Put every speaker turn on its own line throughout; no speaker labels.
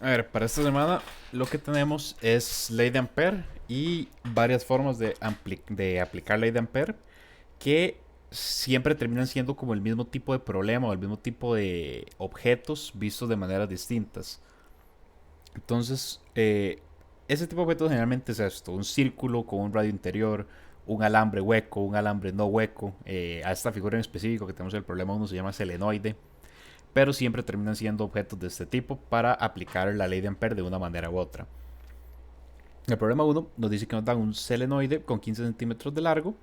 A ver, para esta semana lo que tenemos es ley de Ampere y varias formas de aplicar ley de Ampere que siempre terminan siendo como el mismo tipo de problema o el mismo tipo de objetos vistos de maneras distintas. Entonces, ese tipo de objetos generalmente es esto: un círculo con un radio interior, un alambre hueco, un alambre no hueco. A esta figura en específico que tenemos el problema uno se llama selenoide, pero siempre terminan siendo objetos de este tipo para aplicar la ley de Ampere de una manera u otra. El problema uno nos dice que nos dan un selenoide con 15 centímetros de largo,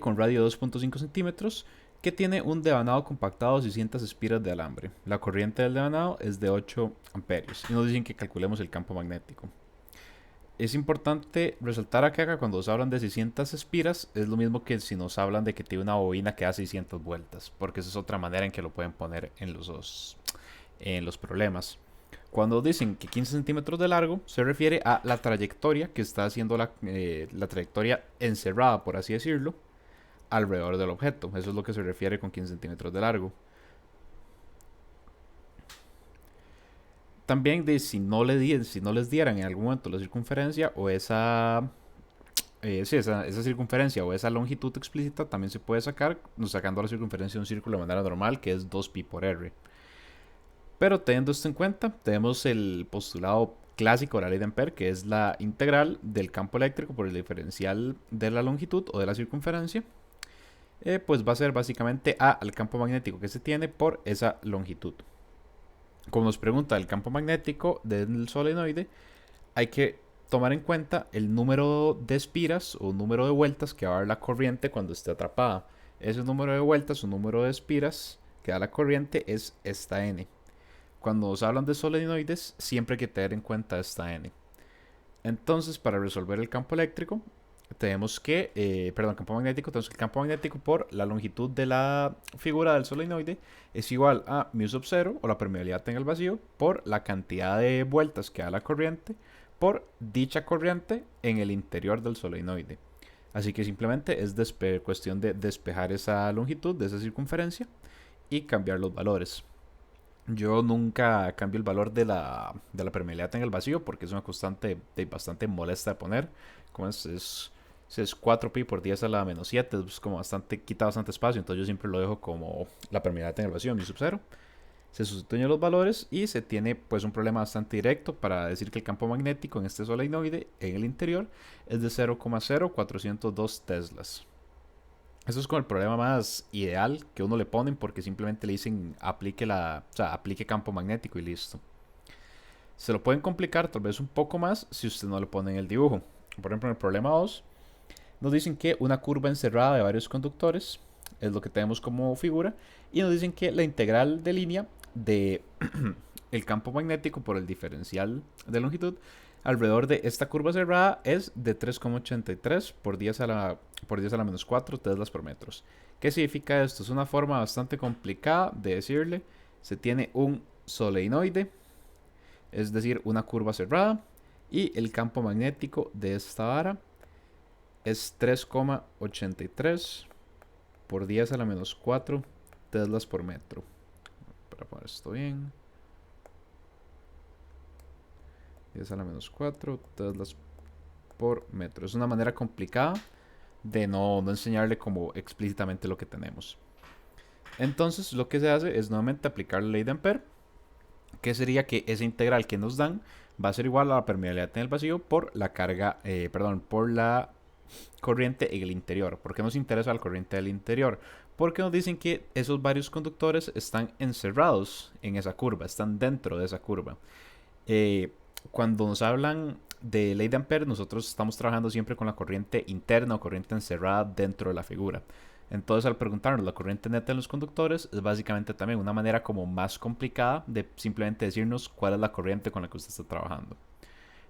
con radio de 2.5 centímetros, que tiene un devanado compactado de 600 espiras de alambre. La corriente del devanado es de 8 amperios y nos dicen que calculemos el campo magnético. Es importante resaltar acá que cuando nos hablan de 600 espiras es lo mismo que si nos hablan de que tiene una bobina que da 600 vueltas, porque esa es otra manera en que lo pueden poner en los problemas. Cuando dicen que 15 centímetros de largo, se refiere a la trayectoria que está haciendo la trayectoria encerrada, por así decirlo, alrededor del objeto. Eso es lo que se refiere con 15 centímetros de largo. También de si no les dieran en algún momento la circunferencia o esa circunferencia o esa longitud explícita, también se puede sacar sacando la circunferencia de un círculo de manera normal, que es 2pi por r. Pero teniendo esto en cuenta, tenemos el postulado clásico de la ley de Ampere, que es la integral del campo eléctrico por el diferencial de la longitud o de la circunferencia. Pues va a ser básicamente A al campo magnético que se tiene por esa longitud. Como nos pregunta el campo magnético del solenoide, hay que tomar en cuenta el número de espiras o número de vueltas que va a dar la corriente cuando esté atrapada. Ese número de vueltas o número de espiras que da la corriente es esta n. Cuando nos hablan de solenoides, siempre hay que tener en cuenta esta n. Entonces, para resolver el campo eléctrico, campo magnético, tenemos que el campo magnético por la longitud de la figura del solenoide es igual a mu sub 0, o la permeabilidad en el vacío, por la cantidad de vueltas que da la corriente, por dicha corriente en el interior del solenoide. Así que simplemente es cuestión de despejar esa longitud de esa circunferencia y cambiar los valores. Yo nunca cambio el valor de la permeabilidad en el vacío porque es una constante bastante molesta de poner. Como es 4pi por 10 a la menos 7, es como quita bastante espacio, entonces yo siempre lo dejo como la permeabilidad en el vacío, mi sub 0. Se sustituyen los valores y se tiene pues un problema bastante directo para decir que el campo magnético en este solenoide en el interior es de 0,0402 teslas. Eso es como el problema más ideal que uno le ponen porque simplemente le dicen aplique campo magnético y listo. Se lo pueden complicar tal vez un poco más si usted no le pone en el dibujo. Por ejemplo, en el problema 2 nos dicen que una curva encerrada de varios conductores es lo que tenemos como figura y nos dicen que la integral de línea de el campo magnético por el diferencial de longitud alrededor de esta curva cerrada es de 3,83 por 10 a la menos 4 teslas por metro. ¿Qué significa esto? Es una forma bastante complicada de decirle. Se tiene un solenoide, es decir, una curva cerrada, y el campo magnético de esta vara es 3,83 por 10 a la menos 4 teslas por metro. Para poner esto bien, 10 a la menos 4 teslas por metro. Es una manera complicada de no enseñarle como explícitamente lo que tenemos. Entonces lo que se hace es nuevamente aplicar la ley de Ampere, que sería que esa integral que nos dan va a ser igual a la permeabilidad en el vacío por la por la corriente en el interior. ¿Por qué nos interesa la corriente del interior? Porque nos dicen que esos varios conductores están encerrados en esa curva, están dentro de esa curva. Cuando nos hablan de ley de Ampere, nosotros estamos trabajando siempre con la corriente interna o corriente encerrada dentro de la figura. Entonces, al preguntarnos la corriente neta en los conductores, es básicamente también una manera como más complicada de simplemente decirnos cuál es la corriente con la que usted está trabajando.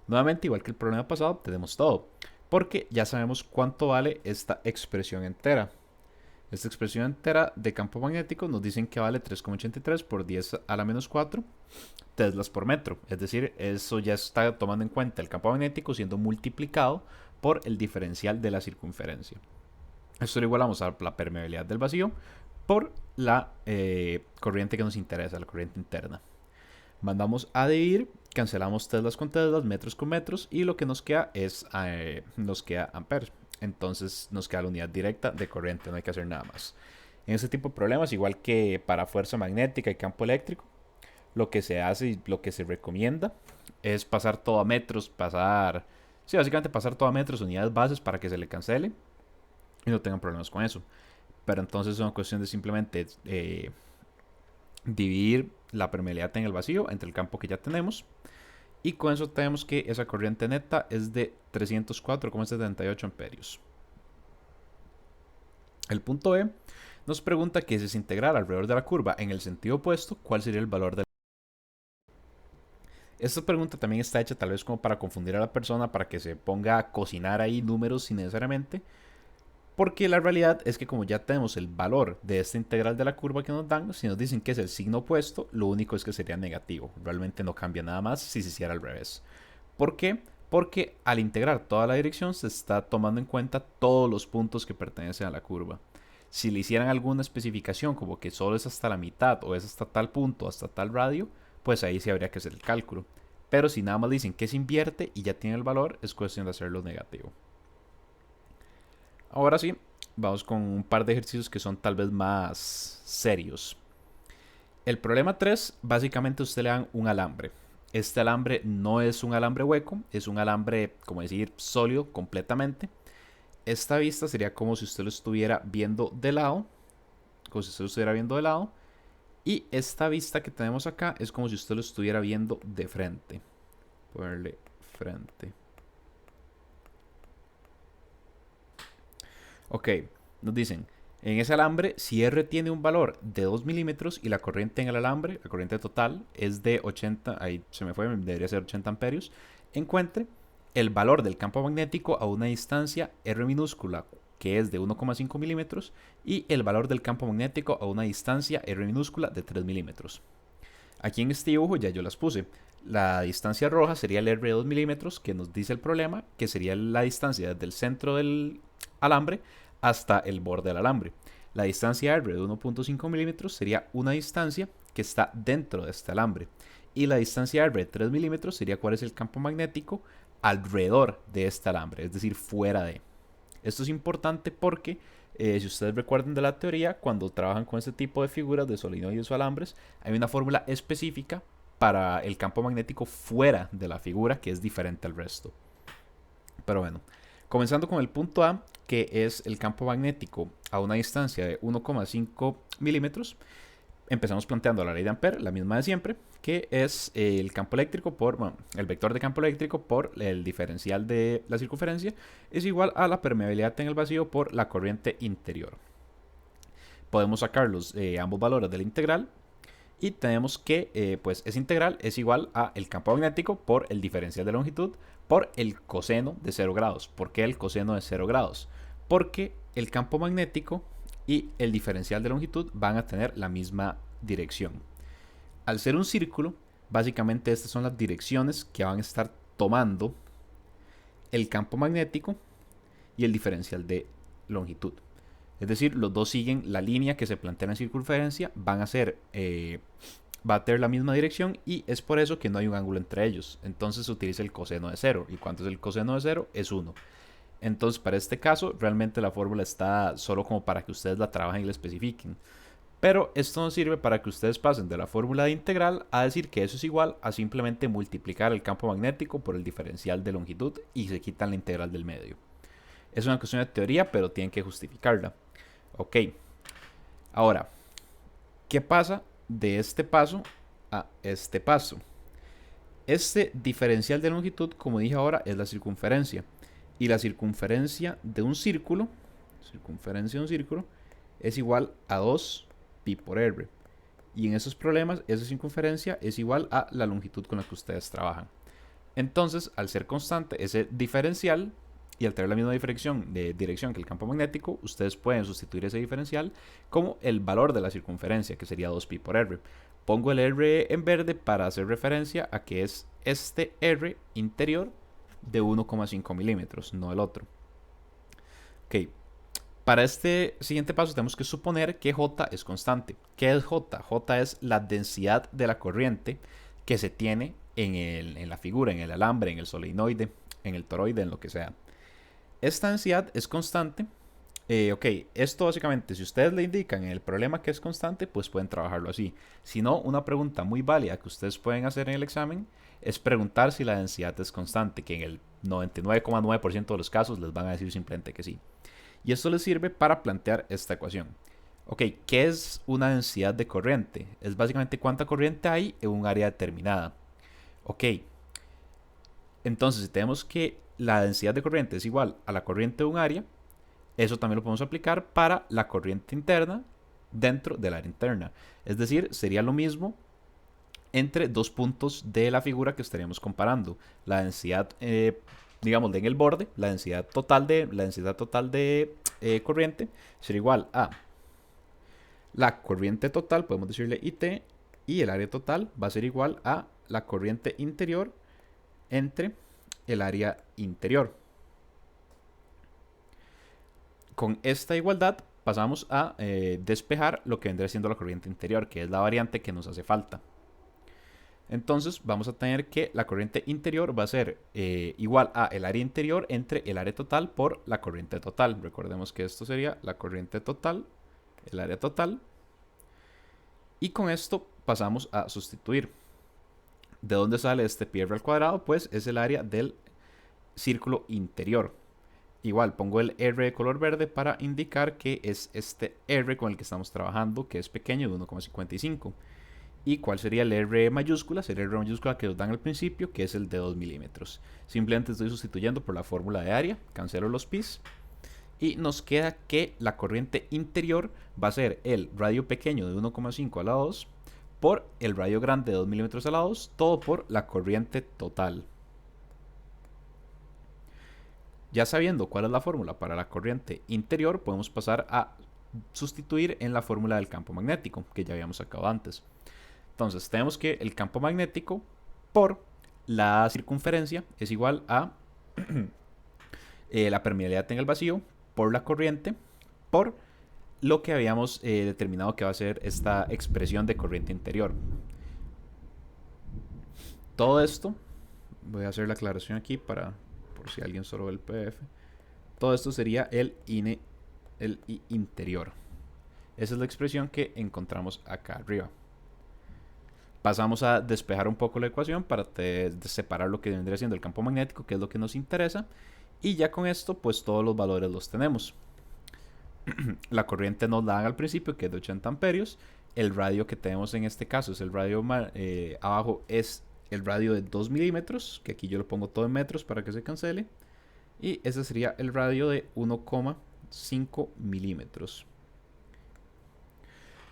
Nuevamente, igual que el problema pasado, tenemos todo, porque ya sabemos cuánto vale esta expresión entera. Esta expresión entera de campo magnético nos dicen que vale 3,83 por 10 a la menos 4 teslas por metro. Es decir, eso ya está tomando en cuenta el campo magnético siendo multiplicado por el diferencial de la circunferencia. Esto lo igualamos a la permeabilidad del vacío por la corriente que nos interesa, la corriente interna. Mandamos a dividir, cancelamos teslas con teslas, metros con metros y lo que nos queda nos queda amperes. Entonces nos queda la unidad directa de corriente, no hay que hacer nada más. En este tipo de problemas, igual que para fuerza magnética y campo eléctrico, lo que se hace y lo que se recomienda es pasar todo a metros, sí, básicamente pasar todo a metros, unidades bases para que se le cancele y no tengan problemas con eso. Pero entonces es una cuestión de simplemente dividir la permeabilidad en el vacío entre el campo que ya tenemos. Y con eso tenemos que esa corriente neta es de 304,78 amperios. El punto B nos pregunta que si se integrara alrededor de la curva en el sentido opuesto, ¿cuál sería el valor de Esta pregunta también está hecha tal vez como para confundir a la persona, para que se ponga a cocinar ahí números sin necesariamente. Porque la realidad es que como ya tenemos el valor de esta integral de la curva que nos dan, si nos dicen que es el signo opuesto, lo único es que sería negativo. Realmente no cambia nada más si se hiciera al revés. ¿Por qué? Porque al integrar toda la dirección se está tomando en cuenta todos los puntos que pertenecen a la curva. Si le hicieran alguna especificación como que solo es hasta la mitad o es hasta tal punto, hasta tal radio, pues ahí sí habría que hacer el cálculo. Pero si nada más dicen que se invierte y ya tiene el valor, es cuestión de hacerlo negativo. Ahora sí, vamos con un par de ejercicios que son tal vez más serios. El problema 3, básicamente usted le dan un alambre. Este alambre no es un alambre hueco, es un alambre, como decir, sólido completamente. Esta vista sería como si usted lo estuviera viendo de lado, como si usted lo estuviera viendo de lado. Y esta vista que tenemos acá es como si usted lo estuviera viendo de frente. Ponerle frente. Ok, nos dicen, en ese alambre, si R tiene un valor de 2 milímetros y la corriente en el alambre, la corriente total, es de 80, ahí se me fue, debería ser 80 amperios, encuentre el valor del campo magnético a una distancia R minúscula, que es de 1,5 milímetros, y el valor del campo magnético a una distancia R minúscula de 3 milímetros. Aquí en este dibujo ya yo las puse. La distancia roja sería el R de 2 milímetros, que nos dice el problema, que sería la distancia desde el centro del alambre hasta el borde del alambre. La distancia R de 1,5 milímetros sería una distancia que está dentro de este alambre. Y la distancia R de 3 milímetros sería cuál es el campo magnético alrededor de este alambre, es decir, fuera de. Esto es importante porque, si ustedes recuerdan de la teoría, cuando trabajan con este tipo de figuras de solenoides o alambres, hay una fórmula específica para el campo magnético fuera de la figura que es diferente al resto. Pero bueno, comenzando con el punto A, que es el campo magnético a una distancia de 1,5 milímetros, empezamos planteando la ley de Ampère, la misma de siempre, que es el campo eléctrico el vector de campo eléctrico por el diferencial de la circunferencia es igual a la permeabilidad en el vacío por la corriente interior. Podemos sacar ambos valores de la integral y tenemos que pues esa integral es igual a el campo magnético por el diferencial de longitud por el coseno de 0 grados. ¿Por qué el coseno de 0 grados? Porque el campo magnético y el diferencial de longitud van a tener la misma dirección. Al ser un círculo, básicamente estas son las direcciones que van a estar tomando el campo magnético y el diferencial de longitud. Es decir, los dos siguen la línea que se plantea en la circunferencia, va a tener la misma dirección y es por eso que no hay un ángulo entre ellos. Entonces se utiliza el coseno de 0. ¿Y cuánto es el coseno de 0? Es 1. Entonces, para este caso, realmente la fórmula está solo como para que ustedes la trabajen y la especifiquen. Pero esto nos sirve para que ustedes pasen de la fórmula de integral a decir que eso es igual a simplemente multiplicar el campo magnético por el diferencial de longitud y se quitan la integral del medio. Es una cuestión de teoría, pero tienen que justificarla. Ok. Ahora, ¿qué pasa de este paso a este paso? Este diferencial de longitud, como dije ahora, es la circunferencia. Y la circunferencia de un círculo es igual a 2 pi por r. Y en esos problemas, esa circunferencia es igual a la longitud con la que ustedes trabajan. Entonces, al ser constante ese diferencial y al tener la misma dirección que el campo magnético, ustedes pueden sustituir ese diferencial como el valor de la circunferencia, que sería 2 pi por r. Pongo el r en verde para hacer referencia a que es este r interior de 1,5 milímetros, no el otro. Ok. Para este siguiente paso tenemos que suponer que J es constante. ¿Qué es J? J es la densidad de la corriente que se tiene en la figura, en el alambre, en el solenoide, en el toroide, en lo que sea. Esta densidad es constante. Ok, esto básicamente, si ustedes le indican en el problema que es constante, pues pueden trabajarlo así. Si no, una pregunta muy válida que ustedes pueden hacer en el examen es preguntar si la densidad es constante, que en el 99,9% de los casos les van a decir simplemente que sí. Y esto les sirve para plantear esta ecuación. Ok, ¿qué es una densidad de corriente? Es básicamente cuánta corriente hay en un área determinada. Ok, entonces si tenemos que la densidad de corriente es igual a la corriente de un área, eso también lo podemos aplicar para la corriente interna dentro del área interna. Es decir, sería lo mismo entre dos puntos de la figura que estaríamos comparando. La densidad, digamos, en el borde, la densidad total de corriente sería igual a la corriente total, podemos decirle IT, y el área total va a ser igual a la corriente interior entre el área interior. Con esta igualdad pasamos a despejar lo que vendría siendo la corriente interior, que es la variante que nos hace falta. Entonces vamos a tener que la corriente interior va a ser igual a el área interior entre el área total por la corriente total. Recordemos que esto sería la corriente total, el área total. Y con esto pasamos a sustituir. ¿De dónde sale este pi r al cuadrado? Pues es el área del círculo interior. Igual pongo el R de color verde para indicar que es este R con el que estamos trabajando, que es pequeño, de 1,55. ¿Y cuál sería el R mayúscula? Sería el R mayúscula que nos dan al principio, que es el de 2 milímetros. Simplemente estoy sustituyendo por la fórmula de área, cancelo los pis. Y nos queda que la corriente interior va a ser el radio pequeño de 1,5 a la 2 por el radio grande de 2 milímetros a la 2, todo por la corriente total. Ya sabiendo cuál es la fórmula para la corriente interior, podemos pasar a sustituir en la fórmula del campo magnético, que ya habíamos sacado antes. Entonces tenemos que el campo magnético por la circunferencia es igual a la permeabilidad en el vacío por la corriente por lo que habíamos determinado que va a ser esta expresión de corriente interior. Todo esto, voy a hacer la aclaración aquí para por si alguien solo ve el PDF. Todo esto sería el I interior. Esa es la expresión que encontramos acá arriba. Pasamos a despejar un poco la ecuación para separar lo que vendría siendo el campo magnético, que es lo que nos interesa. Y ya con esto, pues todos los valores los tenemos. La corriente nos la dan al principio, que es de 80 amperios. El radio que tenemos en este caso es el radio abajo, es el radio de 2 milímetros, que aquí yo lo pongo todo en metros para que se cancele. Y ese sería el radio de 1,5 milímetros.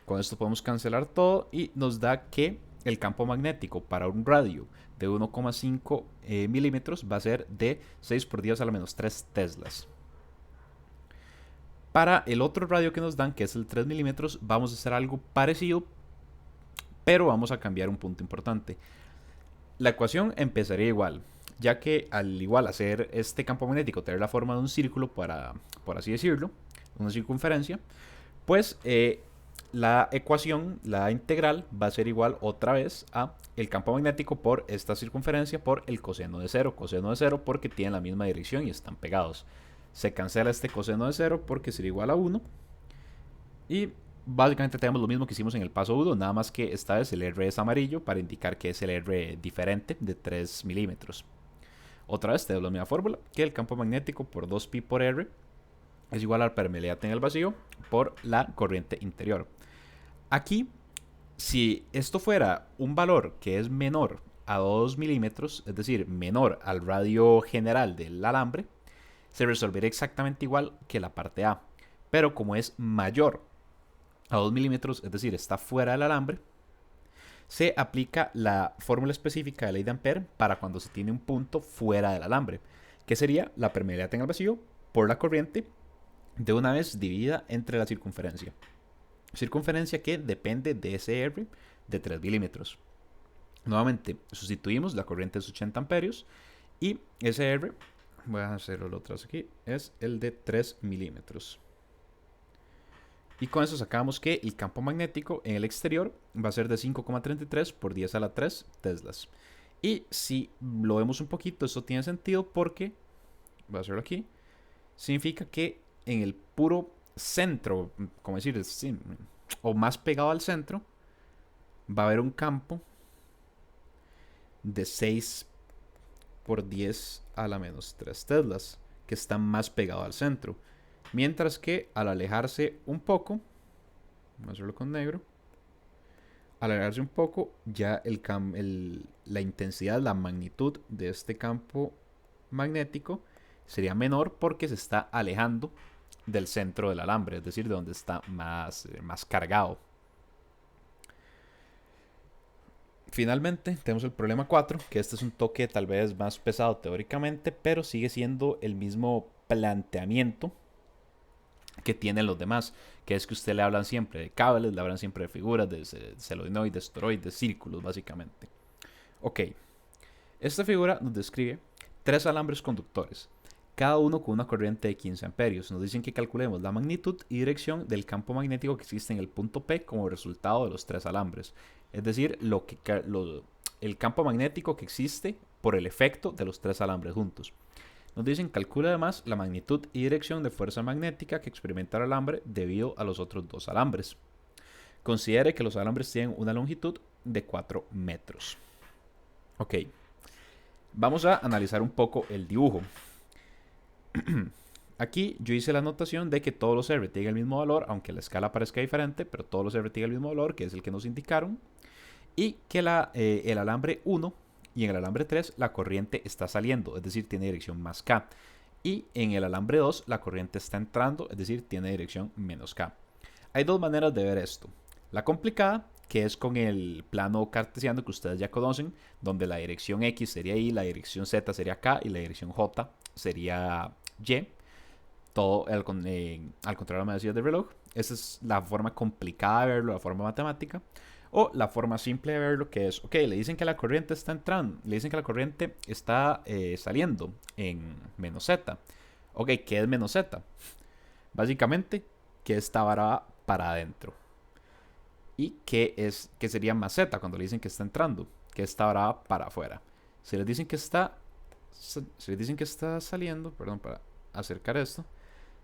Con esto podemos cancelar todo y nos da que el campo magnético para un radio de 1,5 milímetros va a ser de 6 por 10 a la menos 3 teslas. Para el otro radio que nos dan, que es el 3 milímetros, vamos a hacer algo parecido, pero vamos a cambiar un punto importante. La ecuación empezaría igual, ya que al igual hacer este campo magnético tener la forma de un círculo, por así decirlo, una circunferencia, pues la ecuación, la integral, va a ser igual otra vez a el campo magnético por esta circunferencia por el coseno de cero porque tienen la misma dirección y están pegados. Se cancela este coseno de 0 porque sería igual a 1. Y básicamente tenemos lo mismo que hicimos en el paso 1, nada más que esta vez el R es amarillo para indicar que es el R diferente de 3 milímetros. Otra vez tenemos la misma fórmula, que el campo magnético por 2pi por R es igual a la permeabilidad en el vacío por la corriente interior. Aquí, si esto fuera un valor que es menor a 2 milímetros, es decir, menor al radio general del alambre, se resolvería exactamente igual que la parte A. Pero como es mayor a 2 milímetros, es decir, está fuera del alambre, se aplica la fórmula específica de ley de Ampère para cuando se tiene un punto fuera del alambre, que sería la permeabilidad en el vacío por la corriente de una vez dividida entre la circunferencia. Circunferencia que depende de ese R de 3 milímetros. Nuevamente, sustituimos, la corriente es 80 amperios y ese R, voy a hacerlo otra vez aquí, es el de 3 milímetros. Y con eso sacamos que el campo magnético en el exterior va a ser de 5,33 por 10 a la 3 teslas. Y si lo vemos un poquito, esto tiene sentido porque, voy a hacerlo aquí, significa que en el puro centro, como decir, sí, o más pegado al centro, va a haber un campo de 6 por 10 a la menos 3 teslas, que está más pegado al centro. Mientras que al alejarse un poco, vamos a hacerlo con negro, al alejarse un poco, ya la intensidad, la magnitud de este campo magnético sería menor porque se está alejando del centro del alambre, es decir, de donde está más cargado. Finalmente, tenemos el problema 4, que este es un toque tal vez más pesado teóricamente, pero sigue siendo el mismo planteamiento que tienen los demás, que es que usted le hablan siempre de cables, le hablan siempre de figuras, de solenoides, toroides, círculos, básicamente. Ok, esta figura nos describe tres alambres conductores, cada uno con una corriente de 15 amperios. Nos dicen que calculemos la magnitud y dirección del campo magnético que existe en el punto P como resultado de los tres alambres. Es decir, el campo magnético que existe por el efecto de los tres alambres juntos. Nos dicen calcula además la magnitud y dirección de fuerza magnética que experimenta el alambre debido a los otros dos alambres. Considere que los alambres tienen una longitud de 4 metros. Ok, vamos a analizar un poco el dibujo. Aquí yo hice la anotación de que todos los R tienen el mismo valor, aunque la escala parezca diferente, pero todos los R tienen el mismo valor, que es el que nos indicaron. Y que el alambre 1 y en el alambre 3 la corriente está saliendo, es decir, tiene dirección más K. Y en el alambre 2 la corriente está entrando, es decir, tiene dirección menos K. Hay dos maneras de ver esto. La complicada, que es con el plano cartesiano que ustedes ya conocen, donde la dirección X sería Y, la dirección Z sería K y la dirección J sería Y. Todo al contrario de la medida del reloj. Esa es la forma complicada de verlo, la forma matemática. O la forma simple de verlo, que es, ok, le dicen que la corriente está entrando, le dicen que la corriente está saliendo en menos Z. Ok, ¿qué es menos Z? Básicamente, que esta vara va para adentro. ¿Y qué sería más Z cuando le dicen que está entrando? Que esta vara va para afuera. Si les dicen que está saliendo, perdón, para acercar esto.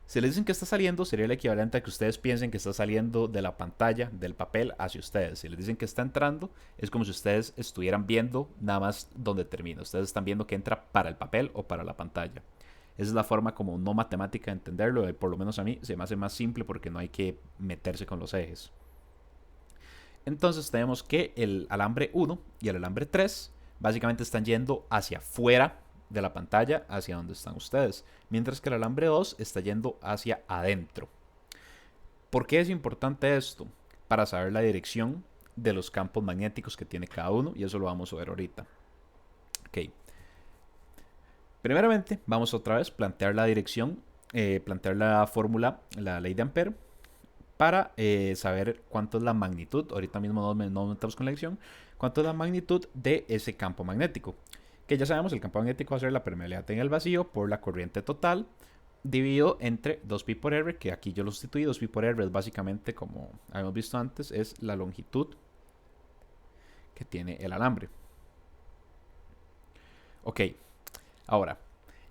Si les dicen que está saliendo, sería el equivalente a que ustedes piensen que está saliendo de la pantalla, del papel, hacia ustedes. Si les dicen que está entrando, es como si ustedes estuvieran viendo nada más donde termina. Ustedes están viendo que entra para el papel o para la pantalla. Esa es la forma como no matemática de entenderlo. Por lo menos a mí se me hace más simple porque no hay que meterse con los ejes. Entonces tenemos que el alambre 1 y el alambre 3 básicamente están yendo hacia afuera de la pantalla, hacia donde están ustedes, mientras que el alambre 2 está yendo hacia adentro. ¿Por qué es importante esto? Para saber la dirección de los campos magnéticos que tiene cada uno, y eso lo vamos a ver ahorita. Ok. Primeramente, vamos otra vez a plantear la dirección, plantear la fórmula, la ley de Ampère, para saber cuánto es la magnitud. Ahorita mismo no metamos con la dirección. Cuánto es la magnitud de ese campo magnético. Que ya sabemos, el campo magnético va a ser la permeabilidad en el vacío por la corriente total dividido entre 2pi por r, que aquí yo lo sustituí. 2pi por r es básicamente, como habíamos visto antes, es la longitud que tiene el alambre. Ok, ahora,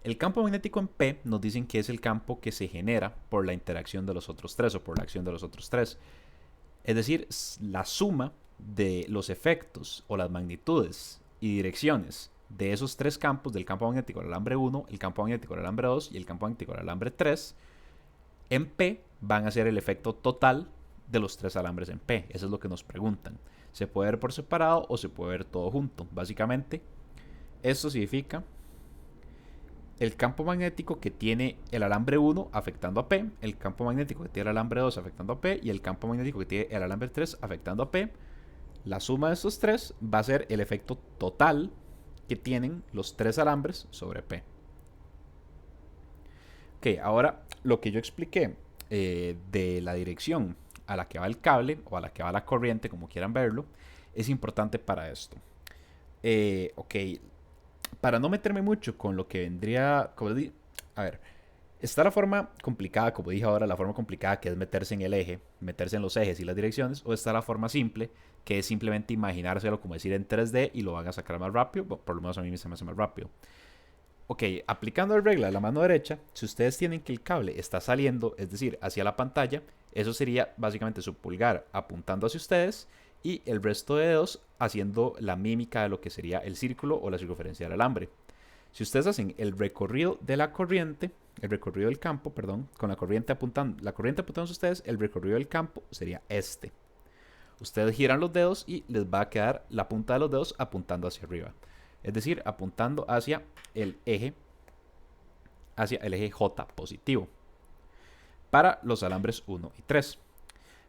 el campo magnético en P nos dicen que es el campo que se genera por la interacción de los otros tres o por la acción de los otros tres. Es decir, la suma de los efectos o las magnitudes y direcciones de esos tres campos, del campo magnético del alambre 1, el campo magnético del alambre 2 y el campo magnético del alambre 3, en P van a ser el efecto total de los tres alambres en P. Eso es lo que nos preguntan. ¿Se puede ver por separado o se puede ver todo junto? Básicamente, esto significa el campo magnético que tiene el alambre 1 afectando a P, el campo magnético que tiene el alambre 2 afectando a P y el campo magnético que tiene el alambre 3 afectando a P. La suma de estos tres va a ser el efecto total que tienen los tres alambres sobre P. Ok, ahora lo que yo expliqué de la dirección a la que va el cable o a la que va la corriente, como quieran verlo, es importante para esto. Ok, para no meterme mucho con lo que vendría... A ver, Está la forma complicada, como dije ahora, la forma complicada que es meterse en el eje, meterse en los ejes y las direcciones, o está la forma simple, que es simplemente imaginárselo como decir en 3D y lo van a sacar más rápido, por lo menos a mí se me hace más rápido. Ok, aplicando la regla de la mano derecha, si ustedes tienen que el cable está saliendo, es decir, hacia la pantalla, eso sería básicamente su pulgar apuntando hacia ustedes y el resto de dedos haciendo la mímica de lo que sería el círculo o la circunferencia del alambre. Si ustedes hacen el recorrido de la corriente, el recorrido del campo, perdón, con la corriente apuntando hacia ustedes, el recorrido del campo sería este. Ustedes giran los dedos y les va a quedar la punta de los dedos apuntando hacia arriba. Es decir, apuntando el eje, hacia el eje J positivo. Para los alambres 1 y 3.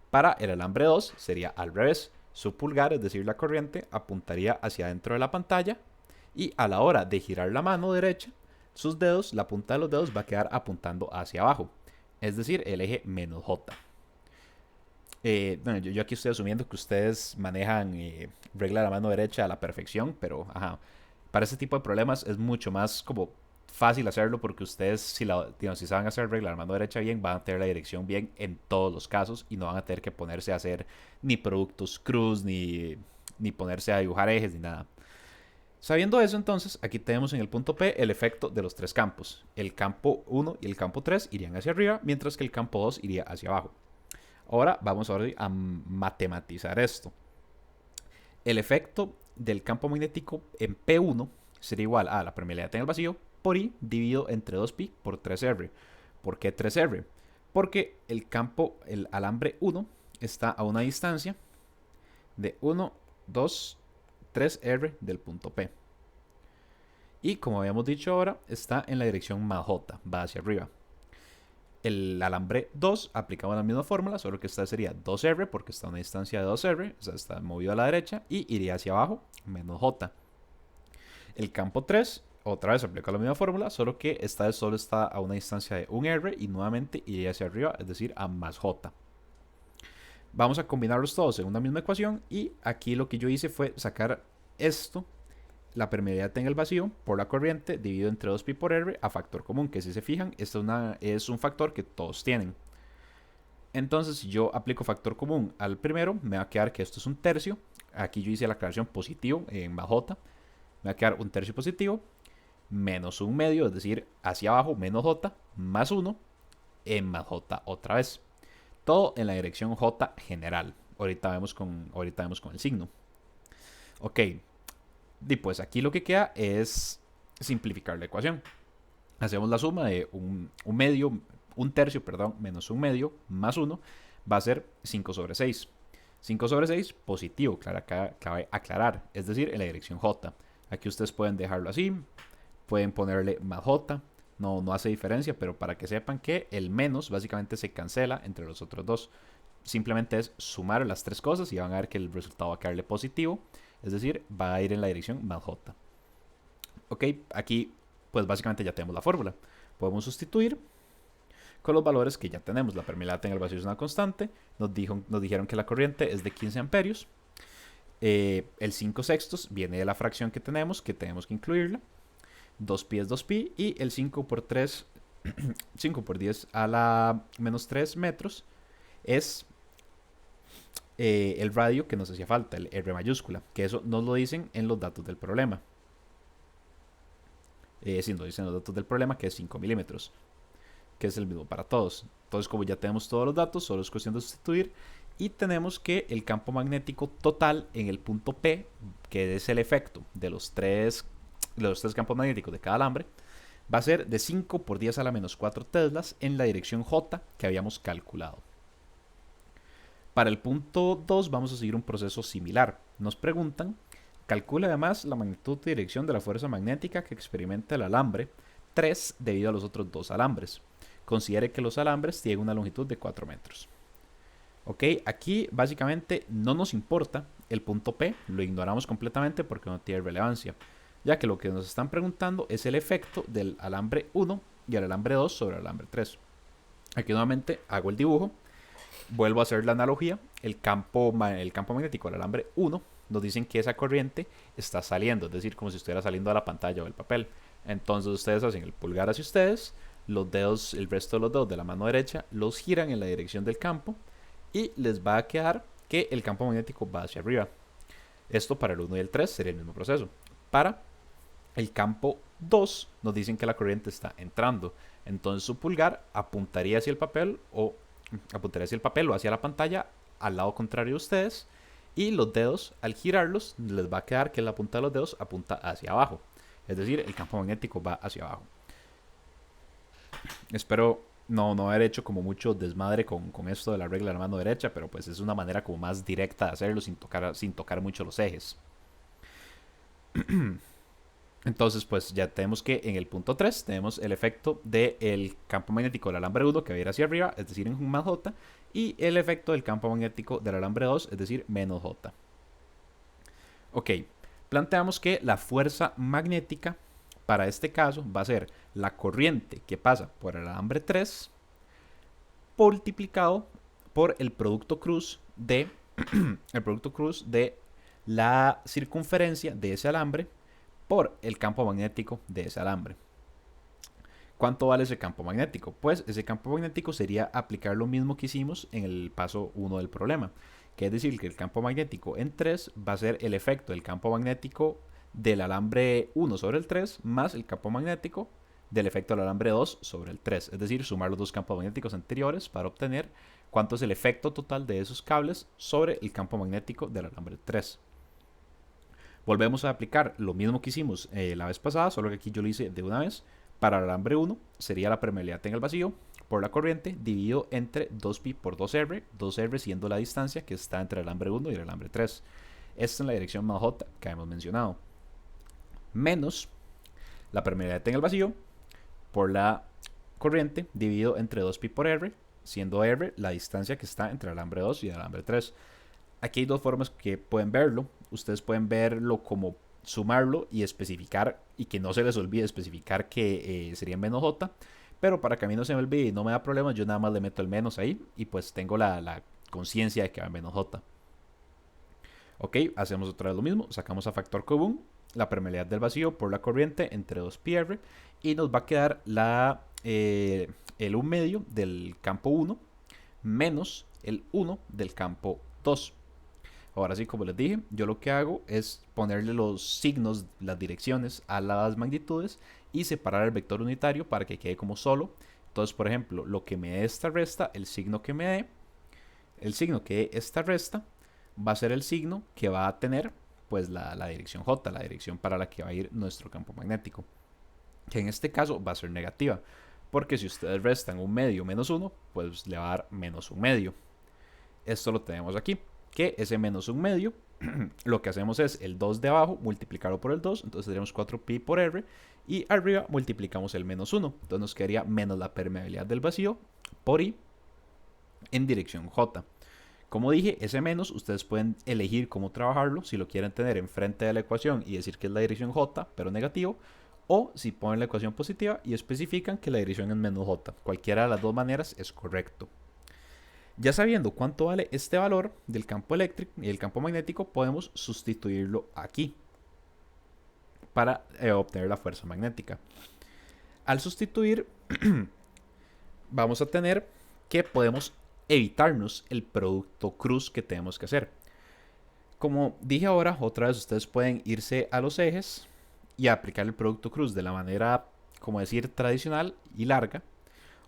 Para el alambre 2 sería al revés. Su pulgar, es decir, la corriente, apuntaría hacia adentro de la pantalla y a la hora de girar la mano derecha, sus dedos, la punta de los dedos va a quedar apuntando hacia abajo. Es decir, el eje menos J. Bueno, yo aquí estoy asumiendo que ustedes manejan regla de la mano derecha a la perfección, pero ajá, para este tipo de problemas es mucho más como fácil hacerlo porque ustedes, digamos, si saben hacer regla de la mano derecha bien, van a tener la dirección bien en todos los casos y no van a tener que ponerse a hacer ni productos cruz, ni ponerse a dibujar ejes, ni nada. Sabiendo eso, entonces, aquí tenemos en el punto P el efecto de los tres campos. El campo 1 y el campo 3 irían hacia arriba, mientras que el campo 2 iría hacia abajo. Ahora vamos a matematizar esto. El efecto del campo magnético en P1 sería igual a la permeabilidad en el vacío por I dividido entre 2pi por 3R. ¿Por qué 3R? Porque el alambre 1 está a una distancia de 1, 2, 3R del punto P. Y como habíamos dicho ahora, está en la dirección más J, va hacia arriba. El alambre 2 aplicamos la misma fórmula, solo que esta sería 2R porque está a una distancia de 2R, o sea, está movido a la derecha y iría hacia abajo, menos J. El campo 3, otra vez aplica la misma fórmula, solo que esta vez solo está a una distancia de 1R y nuevamente iría hacia arriba, es decir, a más J. Vamos a combinarlos todos en una misma ecuación y aquí lo que yo hice fue sacar esto, la permeabilidad en el vacío por la corriente dividido entre 2pi por R a factor común, que si se fijan es un factor que todos tienen. Entonces si yo aplico factor común al primero, me va a quedar que esto es un tercio. Aquí yo hice la aclaración positivo en más J. Me va a quedar un tercio positivo menos un medio, es decir, hacia abajo menos J más 1 en más J otra vez. Todo en la dirección J general. Ahorita vemos con el signo. Ok. Y pues aquí lo que queda es simplificar la ecuación. Hacemos la suma de un tercio, menos un medio más 1 va a ser 5 sobre 6. 5 sobre 6 positivo, cabe aclarar, es decir, en la dirección J. Aquí ustedes pueden dejarlo así, pueden ponerle más J, no hace diferencia, pero para que sepan que el menos básicamente se cancela entre los otros dos. Simplemente es sumar las tres cosas y van a ver que el resultado va a quedarle positivo. Es decir, va a ir en la dirección más J. Ok, aquí pues básicamente ya tenemos la fórmula. Podemos sustituir con los valores que ya tenemos. La permeabilidad en el vacío es una constante. Nos dijeron que la corriente es de 15 amperios. El 5 sextos viene de la fracción que tenemos que incluirla. 2pi es 2pi y el 5 por 3, 5 por 10 a la menos 3 metros es el radio que nos hacía falta, el R mayúscula, que eso nos lo dicen en los datos del problema. Sí, nos dicen los datos del problema que es 5 milímetros, que es el mismo para todos. Entonces, como ya tenemos todos los datos, solo es cuestión de sustituir. Y tenemos que el campo magnético total en el punto P, que es el efecto de los tres campos magnéticos de cada alambre, va a ser de 5 por 10 a la menos 4 teslas en la dirección J que habíamos calculado. Para el punto 2 vamos a seguir un proceso similar. Nos preguntan, calcula además la magnitud de dirección de la fuerza magnética que experimenta el alambre 3 debido a los otros dos alambres. Considere que los alambres tienen una longitud de 4 metros. Ok, aquí básicamente no nos importa el punto P, lo ignoramos completamente porque no tiene relevancia, ya que lo que nos están preguntando es el efecto del alambre 1 y el alambre 2 sobre el alambre 3. Aquí nuevamente hago el dibujo. Vuelvo a hacer la analogía. El campo magnético del alambre 1 nos dicen que esa corriente está saliendo, es decir, como si estuviera saliendo a la pantalla o del papel. Entonces ustedes hacen el pulgar hacia ustedes, los dedos, el resto de los dedos de la mano derecha, los giran en la dirección del campo y les va a quedar que el campo magnético va hacia arriba. Esto para el 1 y el 3 sería el mismo proceso. Para el campo 2 nos dicen que la corriente está entrando. Entonces su pulgar apuntaría hacia el papel o hacia la pantalla al lado contrario de ustedes. Y los dedos, al girarlos, les va a quedar que la punta de los dedos apunta hacia abajo. Es decir, el campo magnético va hacia abajo. Espero no haber hecho como mucho desmadre con esto de la regla de la mano derecha, pero pues es una manera como más directa de hacerlo sin tocar mucho los ejes. Entonces, pues ya tenemos que en el punto 3 tenemos el efecto del campo magnético del alambre 1 que va a ir hacia arriba, es decir, en más J, y el efecto del campo magnético del alambre 2, es decir, menos J. Ok, planteamos que la fuerza magnética para este caso va a ser la corriente que pasa por el alambre 3 multiplicado por el producto cruz de la circunferencia de ese alambre por el campo magnético de ese alambre. ¿Cuánto vale ese campo magnético? Pues ese campo magnético sería aplicar lo mismo que hicimos en el paso 1 del problema, que es decir, que el campo magnético en 3 va a ser el efecto del campo magnético del alambre 1 sobre el 3 más el campo magnético del efecto del alambre 2 sobre el 3, es decir, sumar los dos campos magnéticos anteriores para obtener cuánto es el efecto total de esos cables sobre el campo magnético del alambre 3. Volvemos a aplicar lo mismo que hicimos la vez pasada, solo que aquí yo lo hice de una vez. Para el alambre 1 sería la permeabilidad en el vacío por la corriente dividido entre 2pi por 2r, 2r siendo la distancia que está entre el alambre 1 y el alambre 3. Esta es la dirección más J que hemos mencionado. Menos la permeabilidad en el vacío por la corriente dividido entre 2pi por r, siendo r la distancia que está entre el alambre 2 y el alambre 3. Aquí hay dos formas que pueden verlo. Ustedes pueden verlo como sumarlo y especificar, y que no se les olvide especificar que sería menos j, pero para que a mí no se me olvide y no me da problemas, yo nada más le meto el menos ahí y pues tengo la conciencia de que va menos j. Ok, hacemos otra vez lo mismo, sacamos a factor común la permeabilidad del vacío por la corriente entre 2πr y nos va a quedar el 1 medio del campo 1 menos el 1 del campo 2. Ahora sí, como les dije, yo lo que hago es ponerle los signos, las direcciones a las magnitudes y separar el vector unitario para que quede como solo. Entonces, por ejemplo, lo que me dé esta resta, el signo que me dé, el signo que dé esta resta va a ser el signo que va a tener pues la dirección J, la dirección para la que va a ir nuestro campo magnético, que en este caso va a ser negativa, porque si ustedes restan 1 medio menos 1, pues le va a dar menos 1 medio. Esto lo tenemos aquí, que ese menos 1 medio, lo que hacemos es el 2 de abajo multiplicarlo por el 2, entonces tendremos 4pi por r, y arriba multiplicamos el menos 1, entonces nos quedaría menos la permeabilidad del vacío por i en dirección J. Como dije, ese menos ustedes pueden elegir cómo trabajarlo, si lo quieren tener enfrente de la ecuación y decir que es la dirección J, pero negativo, o si ponen la ecuación positiva y especifican que la dirección es menos J. Cualquiera de las dos maneras es correcto. Ya sabiendo cuánto vale este valor del campo eléctrico y el campo magnético, podemos sustituirlo aquí para obtener la fuerza magnética. Al sustituir, vamos a tener que podemos evitarnos el producto cruz que tenemos que hacer. Como dije ahora, otra vez ustedes pueden irse a los ejes y aplicar el producto cruz de la manera, como decir, tradicional y larga.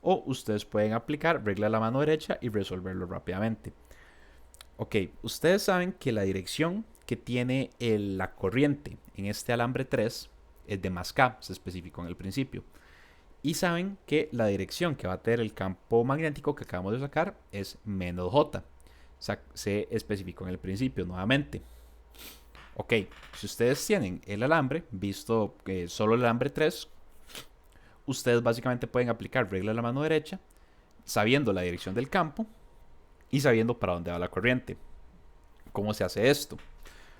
O ustedes pueden aplicar regla de la mano derecha y resolverlo rápidamente. Ok, ustedes saben que la dirección que tiene la corriente en este alambre 3 es de más K, se especificó en el principio. Y saben que la dirección que va a tener el campo magnético que acabamos de sacar es menos J. Se especificó en el principio nuevamente. Ok, si ustedes tienen el alambre, visto solo el alambre 3, ustedes básicamente pueden aplicar regla de la mano derecha, sabiendo la dirección del campo y sabiendo para dónde va la corriente. ¿Cómo se hace esto?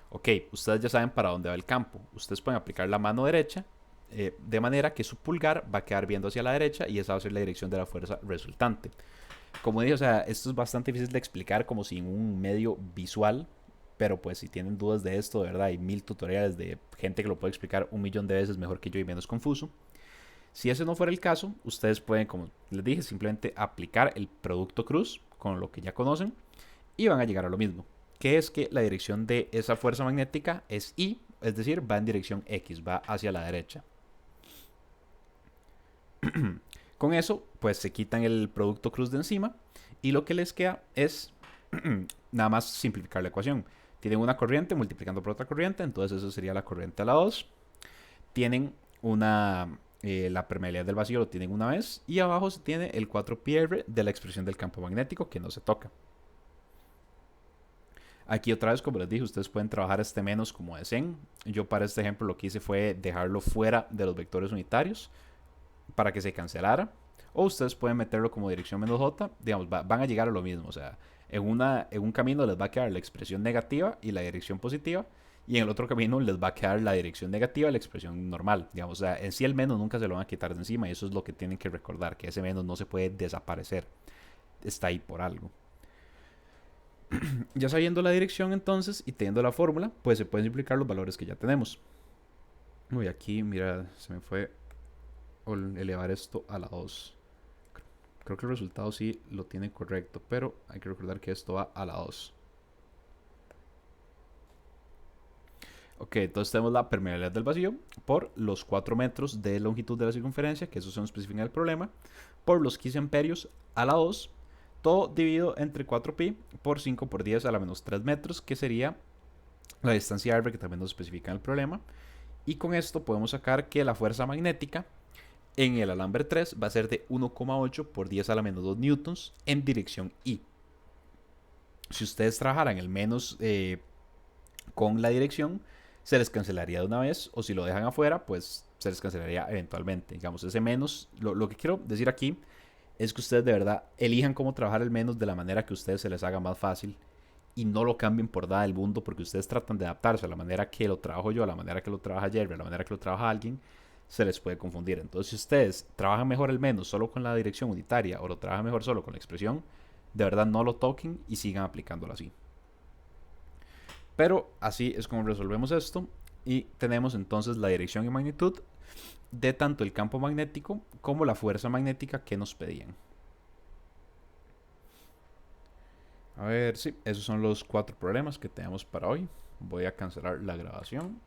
Ok, ustedes ya saben para dónde va el campo. Ustedes pueden aplicar la mano derecha de manera que su pulgar va a quedar viendo hacia la derecha y esa va a ser la dirección de la fuerza resultante. Como dije, o sea, esto es bastante difícil de explicar como sin un medio visual, pero pues si tienen dudas de esto, de verdad, hay 1000 tutoriales de gente que lo puede explicar 1 millón de veces mejor que yo y menos confuso. Si ese no fuera el caso, ustedes pueden, como les dije, simplemente aplicar el producto cruz con lo que ya conocen y van a llegar a lo mismo, que es que la dirección de esa fuerza magnética es I, es decir, va en dirección X, va hacia la derecha. Con eso, pues se quitan el producto cruz de encima y lo que les queda es nada más simplificar la ecuación. Tienen una corriente multiplicando por otra corriente, entonces eso sería la corriente a la 2. Tienen la permeabilidad del vacío lo tienen una vez y abajo se tiene el 4πr de la expresión del campo magnético que no se toca. Aquí otra vez, como les dije, ustedes pueden trabajar este menos como deseen. Yo para este ejemplo lo que hice fue dejarlo fuera de los vectores unitarios para que se cancelara. O ustedes pueden meterlo como dirección menos j, digamos, van a llegar a lo mismo. O sea, en un camino les va a quedar la expresión negativa y la dirección positiva. Y en el otro camino les va a quedar la dirección negativa y la expresión normal. Digamos, o sea, en sí el menos nunca se lo van a quitar de encima. Y eso es lo que tienen que recordar, que ese menos no se puede desaparecer. Está ahí por algo. Ya sabiendo la dirección entonces y teniendo la fórmula, pues se pueden simplificar los valores que ya tenemos. Uy, aquí, mira, se me fue elevar esto a la 2. Creo que el resultado sí lo tiene correcto, pero hay que recordar que esto va a la 2. Ok, entonces tenemos la permeabilidad del vacío por los 4 metros de longitud de la circunferencia, que eso se nos especifica en el problema, por los 15 amperios a la 2, todo dividido entre 4pi por 5 por 10 a la menos 3 metros, que sería la distancia R que también nos especifica en el problema. Y con esto podemos sacar que la fuerza magnética en el alambre 3 va a ser de 1,8 por 10 a la menos 2 newtons en dirección I. Si ustedes trabajaran el menos con la dirección, se les cancelaría de una vez, o si lo dejan afuera, pues se les cancelaría eventualmente. Digamos, ese menos, lo que quiero decir aquí es que ustedes de verdad elijan cómo trabajar el menos de la manera que a ustedes se les haga más fácil y no lo cambien por nada del mundo porque ustedes tratan de adaptarse a la manera que lo trabajo yo, a la manera que lo trabaja Jerry, a la manera que lo trabaja alguien, se les puede confundir. Entonces, si ustedes trabajan mejor el menos solo con la dirección unitaria o lo trabajan mejor solo con la expresión, de verdad no lo toquen y sigan aplicándolo así. Pero así es como resolvemos esto y tenemos entonces la dirección y magnitud de tanto el campo magnético como la fuerza magnética que nos pedían. A ver, sí, esos son los 4 problemas que tenemos para hoy. Voy a cancelar la grabación.